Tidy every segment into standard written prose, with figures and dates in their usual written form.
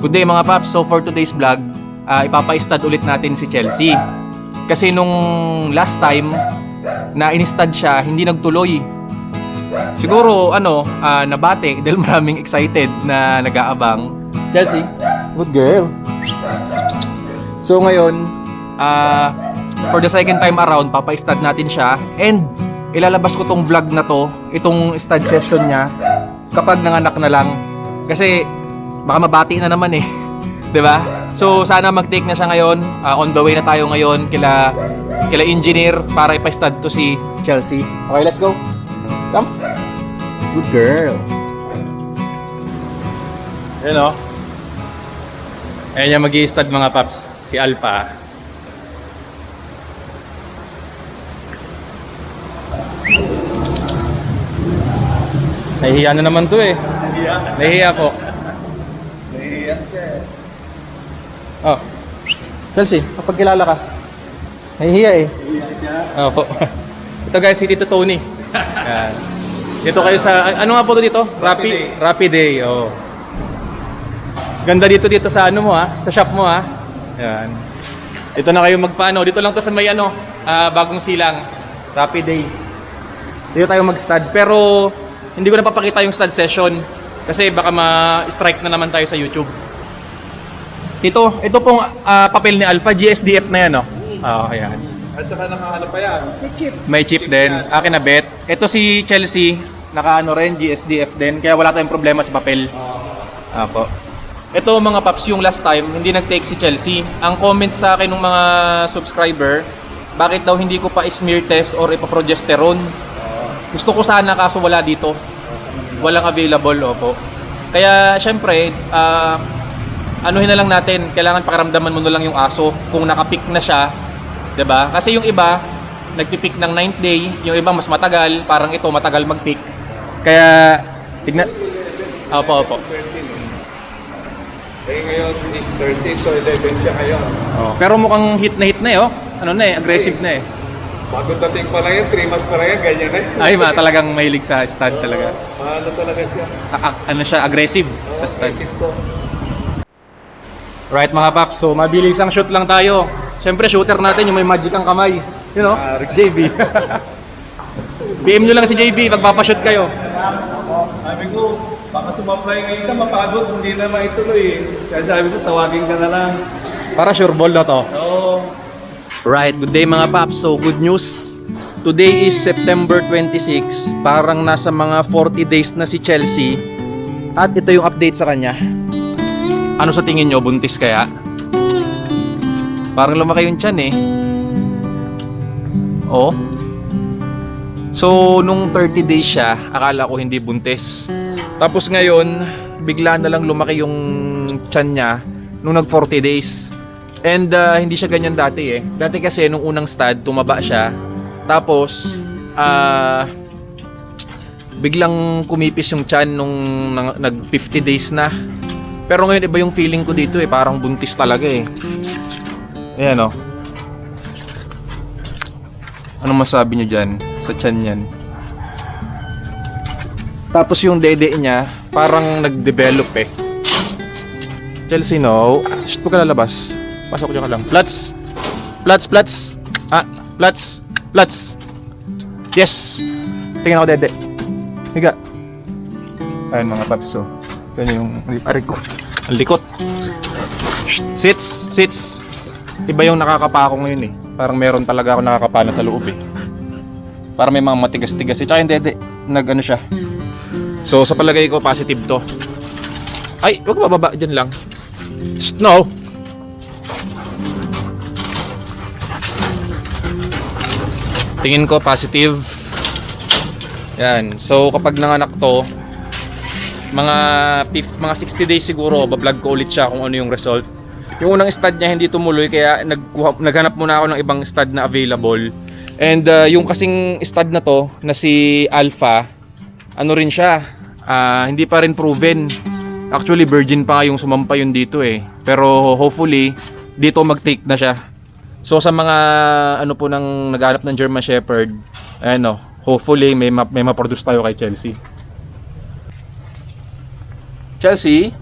Good day mga paps, so for today's vlog, ipapa-stud ulit natin si Chelsea. Kasi nung last time na in-stud siya, hindi nagtuloy. Siguro nabate dahil maraming excited na nag-aabang. Chelsea, good girl. So ngayon, for the second time around, papa-stud natin siya. And ilalabas ko tong vlog na to, itong stud session niya, kapag nanganak na lang. Kasi baka mabati na naman eh. 'Di ba? So sana mag-take na siya ngayon. On the way na tayo ngayon kila engineer para ipa-stud to si Chelsea. Okay, let's go. Come. Good girl. Ayan o. Ayan yung mag-i-stud mga paps. Si Alpha. Nahihiya na naman to eh. Nahihiya po. Nahihiya siya eh. Oh. Chelsea, kapag kilala ka. Nahihiya eh. Nahihiya siya. Opo. Ito guys, si Tito Tony. Yan. Dito kayo sa, ano nga po dito? Rapid Day. Oh. Ganda dito sa ano mo ha, sa shop mo ha. Yan. Dito na kayo magpaano. Dito lang to sa may bagong silang. Rapid Day. Dito tayo mag-stud. Pero hindi ko napapakita yung stud session kasi baka ma-strike na naman tayo sa YouTube. Ito pong papel ni Alpha, GSDF na yan, no? Ayan. At saka nakaano pa yan. May chip din. Akin na bet. Ito si Chelsea, nakaano rin, GSDF din. Kaya wala tayong problema sa papel. Apo. Ito mga paps, yung last time, hindi nag-take si Chelsea. Ang comment sa akin ng mga subscriber, bakit daw hindi ko pa smear test or ipaprogesterone? Gusto ko sana kaso wala dito. Walang available, opo. Kaya syempre, anuhin na lang natin, kailangan pakaramdaman mo na lang yung aso kung nakapick na siya, 'di ba? Kasi yung iba nagpipick ng 9th day, yung iba mas matagal, parang ito matagal mag-pick. Kaya tignan. Opo. Eh ngayon is 13, so 11 siya ngayon. Pero mukhang hit na eh, oh. Ano na eh, aggressive na eh. Bagong dating pa lang yan, 3 months pa lang yan, ganyan eh. Ay, talagang mahilig sa stud talaga. Ano talaga siya? Ano siya, aggressive sa stud. Ito. Right mga paps, so mabilis ang shoot lang tayo. Siyempre shooter natin yung may magic ang kamay. You know, JB. PM nyo lang si JB pag papashoot kayo. Sabi ko, baka sumapply ng isa, mapagod, hindi na maituloy. Kaya sabi ko, tawagin ka na lang. Para sure ball na to. Oo. Right, good day mga paps. So good news. Today is September 26. Parang nasa mga 40 days na si Chelsea. At ito yung update sa kanya. Ano sa tingin nyo? Buntis kaya? Parang lumaki yung tiyan eh. Oh. So nung 30 days siya, akala ko hindi buntis. Tapos ngayon, bigla na lang lumaki yung tiyan niya nung nag 40 days. And hindi siya ganyan dati eh. Dati kasi nung unang stud, tumaba siya. Tapos biglang kumipis yung tiyan nung nag 50 days na. Pero ngayon iba yung feeling ko dito eh. Parang buntis talaga eh. Ayan o. Anong masabi nyo dyan sa tiyan yan? Tapos yung dede niya parang nag-develop eh. Chelsea, no? Shit, huwag ka lalabas. Pasok dyan ka lang. Plats! Plats! Yes! Tingnan ako, dede. Higa. Ayan mga paps, so. Ganyan yung ariko. Ang likot. Sits! Iba yung nakakapa ako ngayon eh. Parang meron talaga ako nakakapa na sa loob eh. Parang may mga matigas-tigas eh. Tsaka yung dede, nag-ano siya. So sa palagay ko, positive to. Ay, huwag bababa dyan lang. No! Tingin ko positive. Yan. So kapag nanganak to, mga 60 days siguro, bablog ko ulit siya kung ano yung result. Yung unang stud niya hindi tumuloy kaya naghanap muna ako ng ibang stud na available. And yung kasing stud na to na si Alpha, ano rin siya, hindi pa rin proven. Actually virgin pa nga yung sumampa yun dito eh. Pero hopefully dito mag-take na siya. So sa mga ano po nang naghanap ng German Shepherd, ano, hopefully may ma-produce tayo kay Chelsea. Chelsea?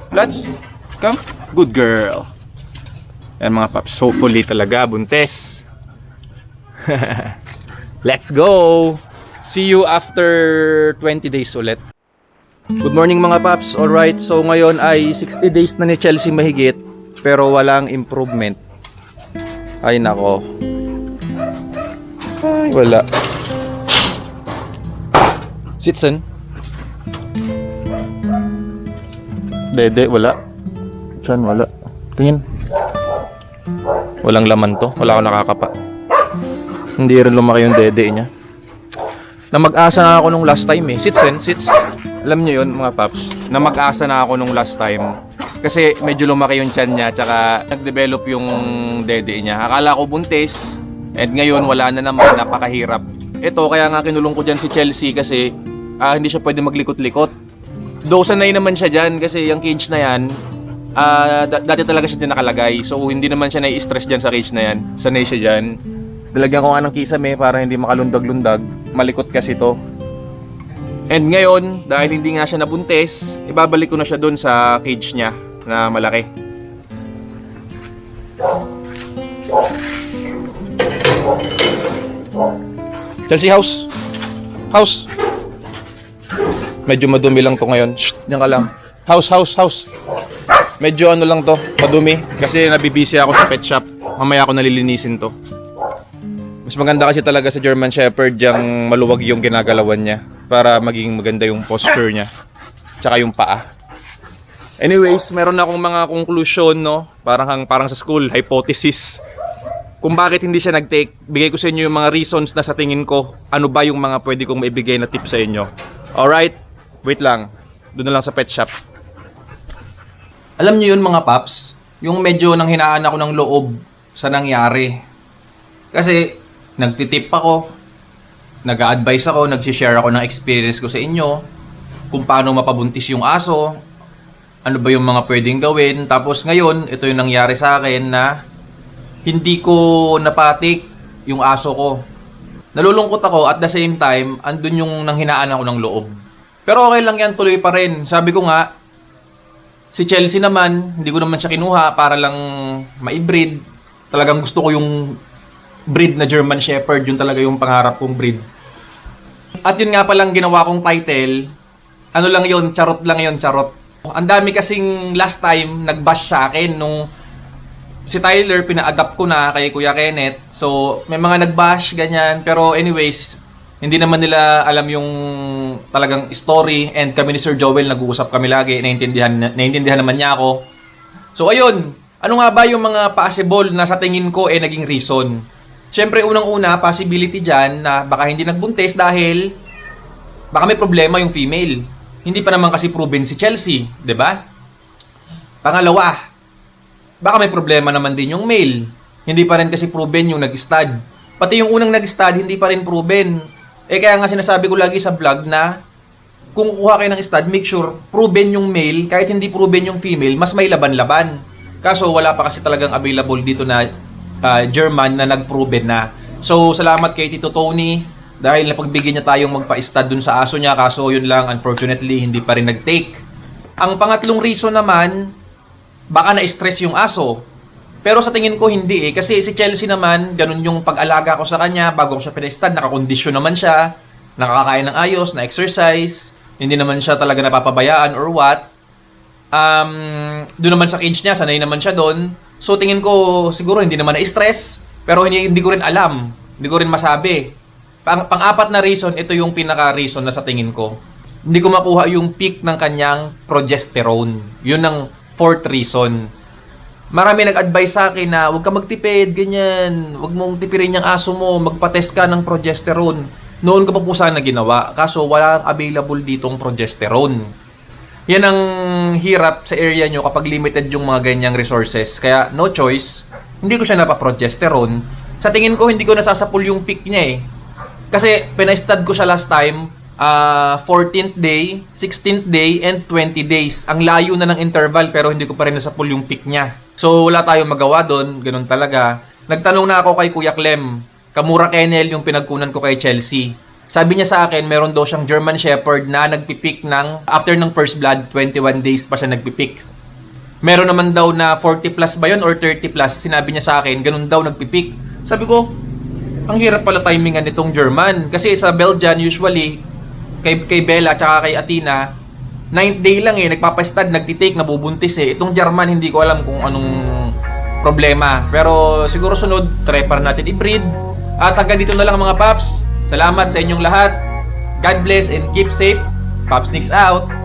Let's come. Good girl. Yan mga paps. Hopefully talaga buntis. Let's go. See you after 20 days ulit. Good morning mga paps. Alright, so ngayon ay 60 days na ni Chelsea mahigit, pero walang improvement. Ay nako. Ay wala. Sitsen. Dede, wala. Chan, wala. Tingin. Walang laman to. Wala akong nakakapa. Hindi rin lumaki yung dede niya. Na mag-asa na ako nung last time eh. Sitsen, sits. Alam niyo yun mga paps. Na mag-asa na ako nung last time. Kasi medyo lumaki yung chan niya. Tsaka nag-develop yung dede niya. Akala ko buntis. And ngayon wala na naman. Napakahirap. Ito, kaya nga kinulong ko dyan si Chelsea kasi hindi siya pwede maglikot-likot. Though sanay naman siya dyan kasi yung cage na yan, dati talaga siya dyan nakalagay. So hindi naman siya nai-stress dyan sa cage na yan. Sanay siya dyan. Dalagyan ko nga ng kisame para hindi makalundag-lundag. Malikot kasi to. And ngayon, dahil hindi nga siya nabuntis, ibabalik ko na siya doon sa cage niya na malaki. Chelsea, house! House! Medyo madumi lang to ngayon. Shh! Diyan ka lang. House, house, house! Medyo ano lang to, madumi. Kasi nabibisi ako sa pet shop. Mamaya ako nalilinisin to. Mas maganda kasi talaga sa German Shepherd yung maluwag yung ginagalawan niya para maging maganda yung posture niya. Tsaka yung paa. Anyways, meron na akong mga conclusion, no? Parang sa school, hypothesis. Kung bakit hindi siya nag-take, bigay ko sa inyo yung mga reasons na sa tingin ko, ano ba yung mga pwede kong maibigay na tips sa inyo. Alright? Wait lang. Doon na lang sa pet shop. Alam niyo yun mga paps, yung medyo nang hinaan ako ng loob sa nangyari. Kasi nagtitip ako, nag-a-advise ako, nag-share ako ng experience ko sa inyo, kung paano mapabuntis yung aso, ano ba yung mga pwedeng gawin. Tapos ngayon, ito yung nangyari sa akin na hindi ko napatik yung aso ko. Nalulungkot ako at the same time, andun yung nanghinaan ako ng loob. Pero okay lang yan, tuloy pa rin. Sabi ko nga, si Chelsea naman, hindi ko naman siya kinuha para lang ma-breed. Talagang gusto ko yung breed na German Shepherd, yun talaga yung pangarap kong breed. At yun nga palang ginawa kong title, ano lang yun, charot lang yun, charot. Ang dami kasing last time nag-bash sa akin nung si Tyler, pina-adapt ko na kay Kuya Kenneth. So, may mga nag-bash, ganyan. Pero anyways, hindi naman nila alam yung talagang story. And kami ni Sir Joel, nag-uusap kami lagi. Naiintindihan naman niya ako. So, ayun. Ano nga ba yung mga possible na sa tingin ko naging reason? Siyempre, unang-una, possibility dyan na baka hindi nagbuntis dahil baka may problema yung female. Hindi pa naman kasi proven si Chelsea, 'di ba? Pangalawa, baka may problema naman din yung male. Hindi pa rin kasi proven yung nag-stud. Pati yung unang nag-stud, hindi pa rin proven. Kaya nga sinasabi ko lagi sa vlog na kung kukuha kayo ng stud, make sure proven yung male, kahit hindi proven yung female, mas may laban-laban. Kaso wala pa kasi talagang available dito na German na nag-proven na. So, salamat kay Tito Tony dahil napagbigyan niya tayong magpa-stud dun sa aso niya. Kaso yun lang, unfortunately, hindi pa rin nag-take. Ang pangatlong reason naman, baka na-stress yung aso. Pero sa tingin ko hindi kasi si Chelsea naman, ganun yung pag-alaga ko sa kanya bago ko siya pina-stud, nakakondisyon naman siya, nakakain ng ayos, na-exercise, hindi naman siya talaga napapabayaan or what. Doon naman sa cage niya, sanay naman siya doon. So tingin ko siguro hindi naman na-stress, pero hindi ko rin alam, hindi ko rin masabi. Pang-apat na reason, ito yung pinaka-reason na sa tingin ko. Hindi ko makuha yung peak ng kanyang progesterone. Yun ang fourth reason. Marami nag-advise sa akin na huwag ka magtipid, ganyan. Huwag mong tipirin yung aso mo, magpa-test ka ng progesterone. Noon ko pa po sana ginawa, kaso wala available ditong progesterone. Yan ang hirap sa area nyo kapag limited yung mga ganyang resources. Kaya no choice, hindi ko siya napa-progesterone. Sa tingin ko, hindi ko nasasapul yung peak niya eh. Kasi pina-stud ko siya last time, 14th day, 16th day, and 20 days. Ang layo na ng interval pero hindi ko pa rin nasapul yung peak niya. So wala tayong magawa doon, ganun talaga. Nagtanong na ako kay Kuya Clem, Kamura Kennel yung pinagkunan ko kay Chelsea. Sabi niya sa akin, meron daw siyang German Shepherd na nagpipik ng, after ng first blood, 21 days pa siya nagpipik. Meron naman daw na 40 plus ba yun or 30 plus, sinabi niya sa akin, ganun daw nagpipik. Sabi ko, ang hirap pala timingan nitong German. Kasi sa Belgian, usually, kay Bella tsaka kay Athena, 9th day lang nagpapastad, nagtitake, nabubuntis Itong German, hindi ko alam kung anong problema. Pero siguro sunod, try para natin i-breed. At hanggang dito na lang mga paps. Salamat sa inyong lahat. God bless and keep safe. Pops Nicks out.